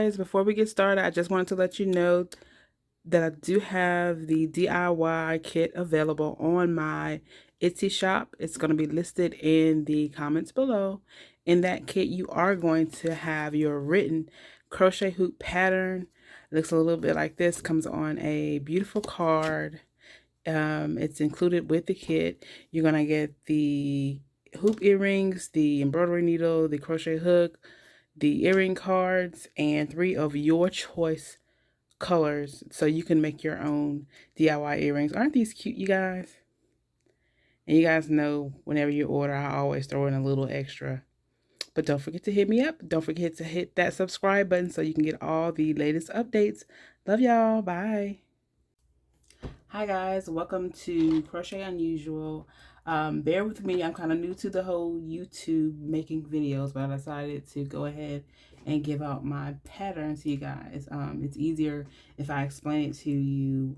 guys, before we get started, I just wanted to let you know that I do have the DIY kit available on my Etsy shop. It's going to be listed in the comments below. In that kit, you are going to have your written crochet hoop pattern. It looks a little bit like this, comes on a beautiful card. It's included with the kit. You're going to get the hoop earrings, the embroidery needle, the crochet hook, the earring cards, and 3 of your choice colors so you can make your own DIY earrings. Aren't these cute, you guys? And you guys know whenever you order, I always throw in a little extra. But don't forget to hit me up. Don't forget to hit that subscribe button so you can get all the latest updates. Love y'all. Bye. Hi guys, welcome to Crochet Unusual. Bear with me, I'm kind of new to the whole YouTube making videos, but I decided to go ahead and give out my pattern to you guys. It's easier if I explain it to you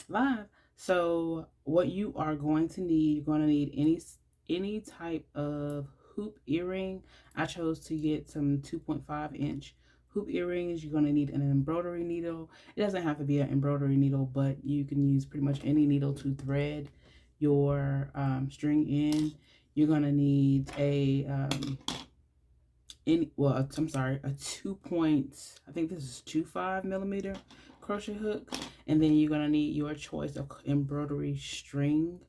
live. So what you are going to need, you're going to need any type of hoop earring. I chose to get some 2.5-inch hoop earrings. You're going to need an embroidery needle. It doesn't have to be an embroidery needle, but you can use pretty much any needle to thread your string in. You're going to need a I'm sorry, a 2 I think this is 2.5 millimeter crochet hook, and then you're gonna need your choice of embroidery string.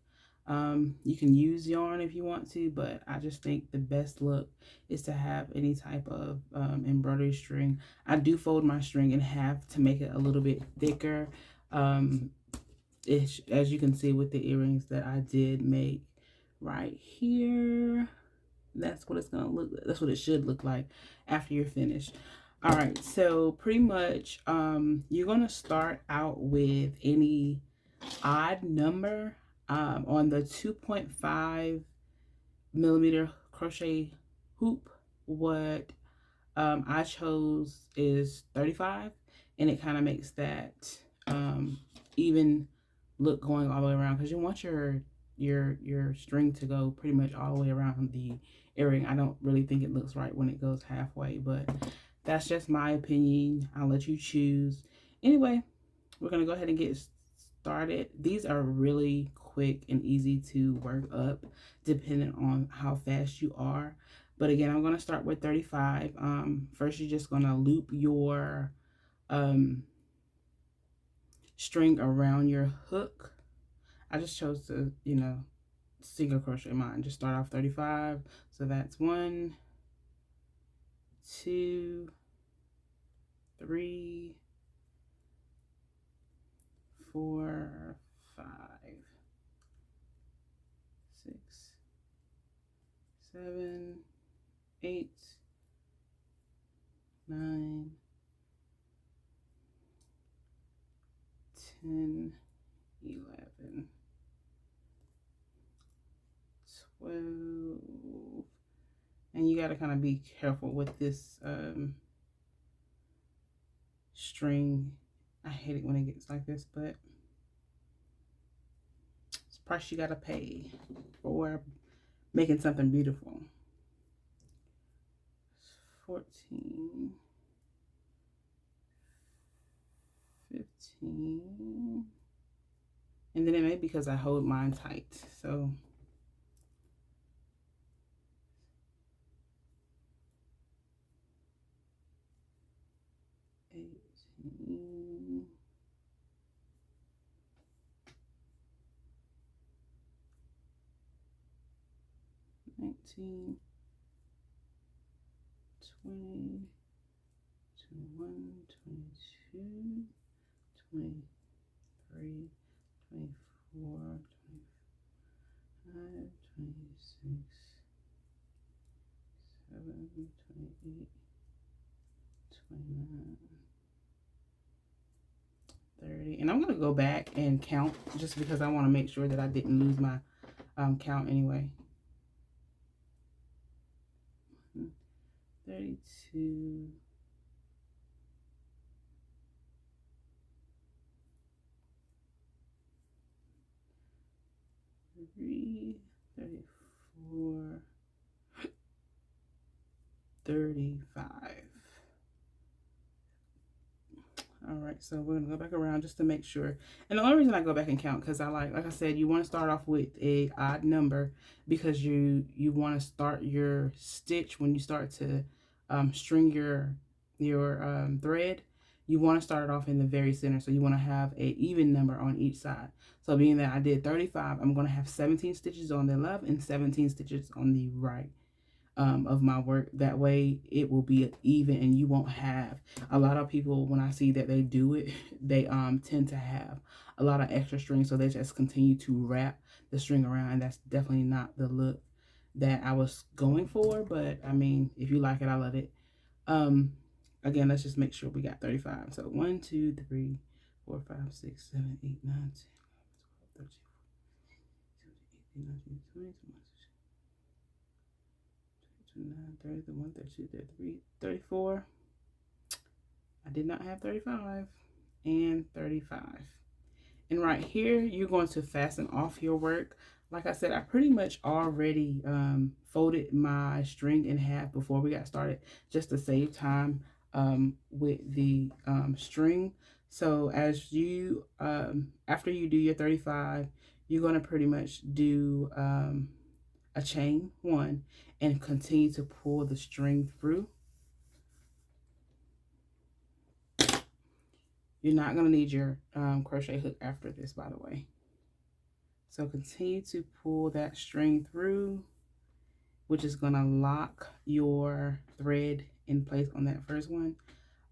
You can use yarn if you want to, but I just think the best look is to have any type of embroidery string. I do fold my string in half to make it a little bit thicker. As you can see with the earrings that I did make right here. That's what it's gonna look. That's what it should look like after you're finished. All right, so pretty much you're gonna start out with any odd number on the 2.5 millimeter crochet hoop. What I chose is 35, and it kind of makes that even look going all the way around, because you want your string to go pretty much all the way around the earring. I don't really think it looks right when it goes halfway, but that's just my opinion. I'll let you choose. Anyway, we're gonna go ahead and get started. These are really quick and easy to work up depending on how fast you are. But again, I'm gonna start with 35. First, you're just gonna loop your string around your hook. I just chose to, single crochet mine. Just start off 35. So that's 1, 2, 3, 4, 5, 6, 7, 8, 9, 10, 11, 12. And you got to kind of be careful with this string. I hate it when it gets like this, but it's a price you got to pay for making something beautiful. 14, 15, and then it may be because I hold mine tight, so 18, 19, 20, 21, 22, 23, 24, 25, 26, 27, 28, 29, 30. And I'm going to go back and count just because I want to make sure that I didn't lose my count anyway. 32, 34, 35. All right, so we're gonna go back around just to make sure. And the only reason I go back and count, because I like I said, you want to start off with a odd number, because you want to start your stitch when you start to string your thread. You want to start it off in the very center, so you want to have a even number on each side. So being that I did 35, I'm going to have 17 stitches on the left and 17 stitches on the right. Of my work. That way it will be even, and you won't have a lot of people, when I see that they do it, they tend to have a lot of extra string, so they just continue to wrap the string around, and that's definitely not the look that I was going for. But I mean, if you like it, I love it. Again, let's just make sure we got 35. So 1 2 3 4 5 6 7 8 9 10 11 12 13 14 15 16 17 18 19 20 29, 30, 31, 32, 33, 34. I did not have 35 and 35. And right here, you're going to fasten off your work. Like I said, I pretty much already folded my string in half before we got started, just to save time with the string. So as you, after you do your 35, you're going to pretty much do a chain 1 and continue to pull the string through. You're not going to need your crochet hook after this, by the way. So continue to pull that string through, which is going to lock your thread in place on that first one.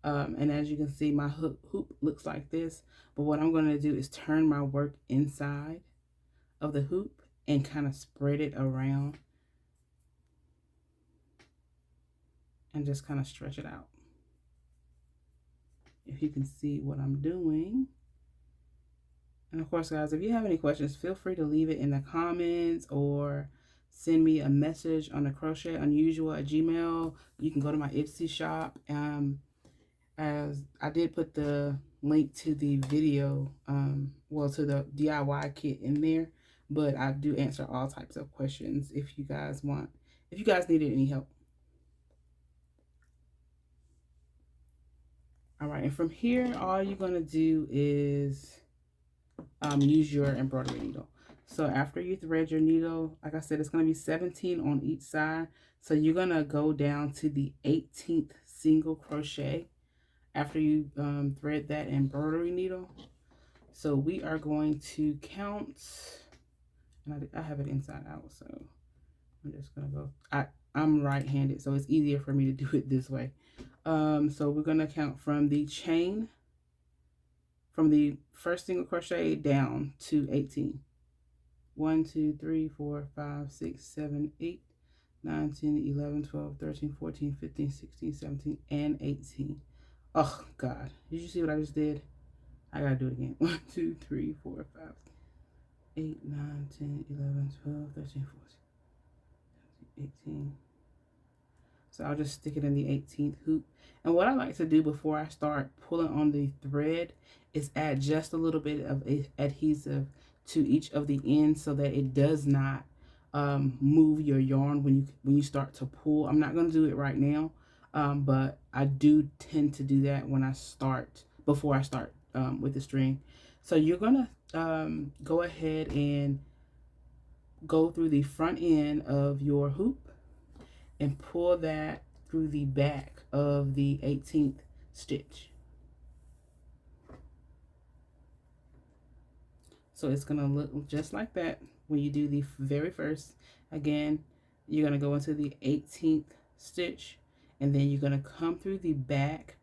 And as you can see, my hoop looks like this, but what I'm going to do is turn my work inside of the hoop and kind of spread it around and just kind of stretch it out. If you can see what I'm doing. And of course, guys, if you have any questions, feel free to leave it in the comments or send me a message on the Crochetunusual at Gmail. You can go to my Etsy shop. As I did put the link to the video, well, to the DIY kit in there, but I do answer all types of questions if you guys needed any help. All right, and from here, all you're gonna do is use your embroidery needle. So after you thread your needle, like I said, it's going to be 17 on each side. So you're going to go down to the 18th single crochet after you thread that embroidery needle. So we are going to count, and I have it inside out, so I'm just going to go, I'm right-handed, so it's easier for me to do it this way. So we're going to count from the chain, from the first single crochet down to 18. 1 2 3 4 5 6 7 8 9 10 11 12 13 14 15 16 17 and 18. Oh god, did you see what I just did? I gotta do it again. 1 2 3 4 5 8 9 10 11 12 13 14 18. So I'll just stick it in the 18th hoop. And what I like to do before I start pulling on the thread is add just a little bit of adhesive to each of the ends so that it does not move your yarn when you start to pull. I'm not going to do it right now, but I do tend to do that when I start, before I start with the string. So you're going to go ahead and go through the front end of your hoop and pull that through the back of the 18th stitch. So it's going to look just like that when you do the very first. Again, you're going to go into the 18th stitch, and then you're going to come through the back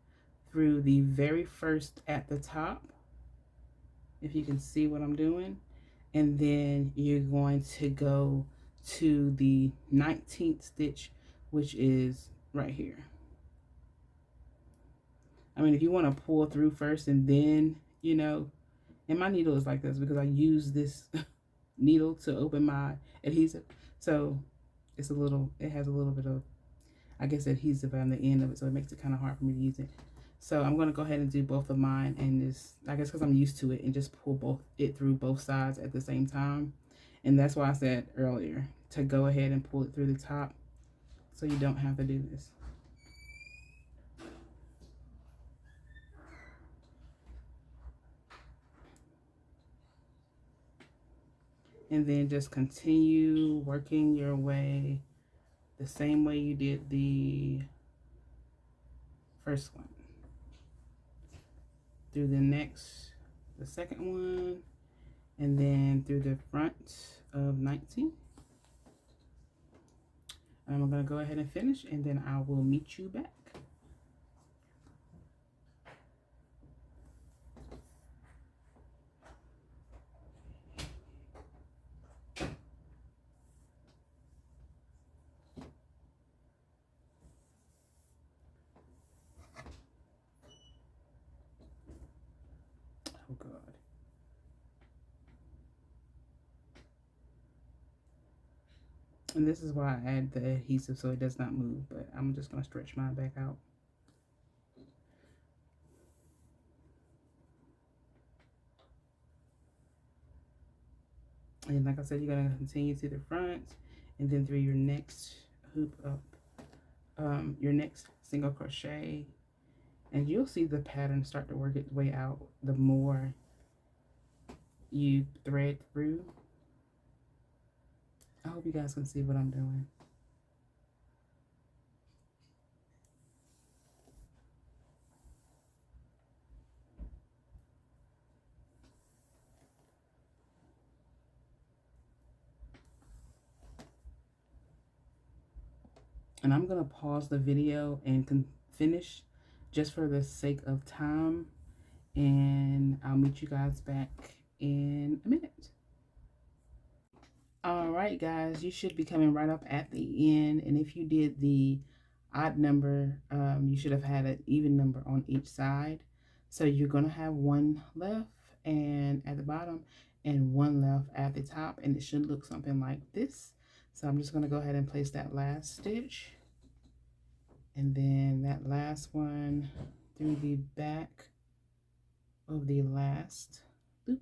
through the very first at the top, if you can see what I'm doing, and then you're going to go to the 19th stitch, which is right here. I mean, if you want to pull through first and then, you know, and my needle is like this because I use this needle to open my adhesive. So it's it has a little bit of, I guess, adhesive on the end of it. So it makes it kind of hard for me to use it. So I'm going to go ahead and do both of mine, and just, I guess because I'm used to it, and just pull it through both sides at the same time. And that's why I said earlier to go ahead and pull it through the top so you don't have to do this. and then just continue working your way the same way you did the first one through the second one, and then through the front of 19. I'm going to go ahead and finish, and then I will meet you back. Oh God. And this is why I add the adhesive so it does not move, but I'm just going to stretch mine back out. And like I said, you're going to continue to the front and then through your next hoop up, your next single crochet, and you'll see the pattern start to work its way out the more you thread through. I hope you guys can see what I'm doing. And I'm going to pause the video and finish just for the sake of time. And I'll meet you guys back in a minute. All right, guys, you should be coming right up at the end. And if you did the odd number, you should have had an even number on each side. So you're going to have one left and at the bottom and one left at the top. And it should look something like this. So I'm just going to go ahead and place that last stitch. And then that last one through the back of the last loop.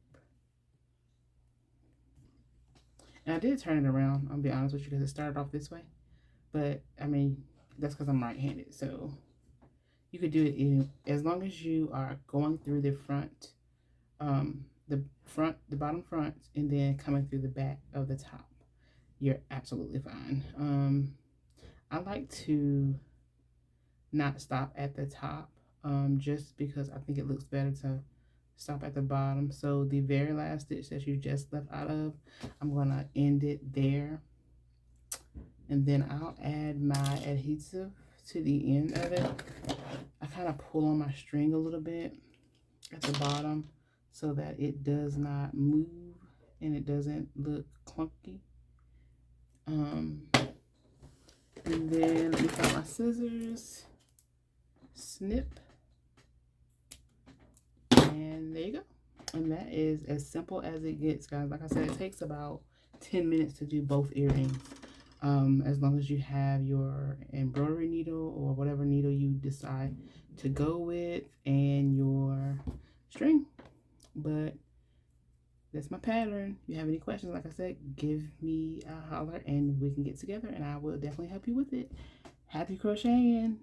And I did turn it around, I'll be honest with you, because it started off this way. But, I mean, that's because I'm right-handed. So, you could do it as long as you are going through the front, the bottom front, and then coming through the back of the top. You're absolutely fine. I like to not stop at the top, just because I think it looks better to stop at the bottom. So the very last stitch that you just left out of, I'm gonna end it there, and then I'll add my adhesive to the end of it. I kind of pull on my string a little bit at the bottom so that it does not move and it doesn't look clunky. And then let me find my scissors, snip, and there you go. And that is as simple as it gets, guys. Like I said, it takes about 10 minutes to do both earrings, as long as you have your embroidery needle or whatever needle you decide to go with and your string. But that's my pattern. If you have any questions, like I said, give me a holler and we can get together and I will definitely help you with it. Happy crocheting!